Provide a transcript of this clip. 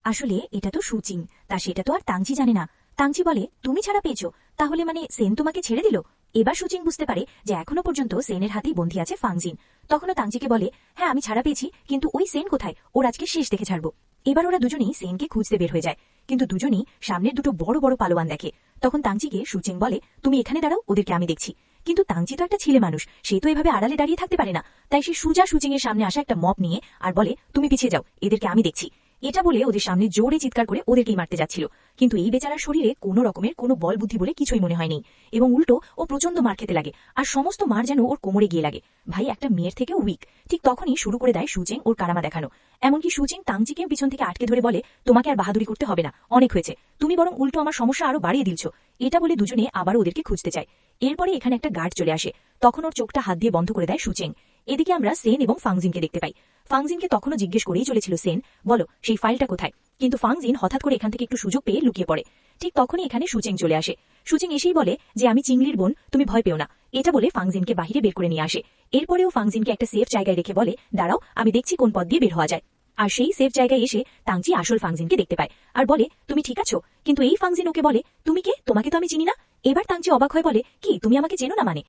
আসলে এটা তো সুচিং, তা সেটা তো আর তাংচি জানে না। তাংচি বলে, তুমি ছাড়া পেয়েছো, তাহলে মানে সেন তোমাকে ছেড়ে দিল? এবার সুচিং বুঝতে পারে যে এখনো পর্যন্ত সেনের হাতেই বন্দী আছে ফাংজিন। তখনও তাংচিকে বলে, হ্যাঁ আমি ছাড়া পেয়েছি, কিন্তু ওই সেন কোথায়, ওর আজকে শেষ দেখে ছাড়বো। এবার ওরা দুজনেই সেনকে খুঁজতে বের হয়ে যায়, কিন্তু দুজনেই সামনের দুটো বড় বড় পালোয়ান দেখে। তখন তাংচিকে সুচিং বলে, তুমি এখানে দাঁড়াও, ওদেরকে আমি দেখছি। কিন্তু তাংচি তো একটা ছেলে মানুষ, সে তো এভাবে আড়ালে দাঁড়িয়ে থাকতে পারে না। তাই সে সুজা সুচিং এর সামনে আসা একটা মপ নিয়ে আর বলে, তুমি পিছিয়ে যাও, এদেরকে আমি দেখছি। এটা বলে ওদের সামনে জোরে চিৎকার করে ওদেরকেই মারতে যাচ্ছিল। কিন্তু এই বেচারার শরীরে কোনো রকমের কোনো বল বুদ্ধি বলে কিছুই মনে হয়নি, এবং উল্টো ও প্রচন্ড মার খেতে লাগে, আর সমস্ত মার যেন ওর কোমরে গিয়ে লাগে। ভাই একটা মেয়ের থেকে উইক। ঠিক তখনই শুরু করে দেয় সুচিং ওর কারামা দেখানো। এমনকি সুচিং তাংচিকে পিছন থেকে আটকে ধরে বলে, তোমাকে আর বাহাদুরি করতে হবে না, অনেক হয়েছে, তুমি বরং উল্টো আমার সমস্যা আরো বাড়িয়ে দিচ্ছ। এটা বলে দুজনে আবার ওদেরকে খুঁজতে চায়। এরপরে এখানে একটা গার্ড চলে আসে, তখন ওর চোখটা হাত দিয়ে বন্ধ করে দেয় সুচিং। এদিকে আমরা সেন এবং ফাংজিনকে দেখতে পাই। ফাংজিনকে তখনও জিজ্ঞেস করেই চলেছিল সেন, বলো সেই ফাইলটা কোথায়। কিন্তু ফাংজিন হঠাৎ করে এখান থেকে একটু সুযোগ পেয়ে লুকিয়ে পড়ে। ঠিক তখনই এখানে সুচিং চলে আসে। সুচিং এসেই বলে যে আমি চিংলির বোন, তুমি ভয় পেও না। এটা বলে ফাংজিনকে বাহিরে বের করে নিয়ে আসে। এরপরেও ফাংজিনকে একটা সেফ জায়গায় রেখে বলে, দাঁড়াও আমি দেখছি কোন পথ দিয়ে বের হওয়া যায়। আর সেই সেফ জায়গায় এসে তাংচি আসল ফাংজিনকে দেখতে পায় আর বলে, তুমি ঠিক আছো? কিন্তু এই ফাংজিন ওকে বলে, তুমি কে, তোমাকে তো আমি চিনি না। এবার তাংচি অবাক হয়ে বলে, কি তুমি আমাকে চেনো না মানে?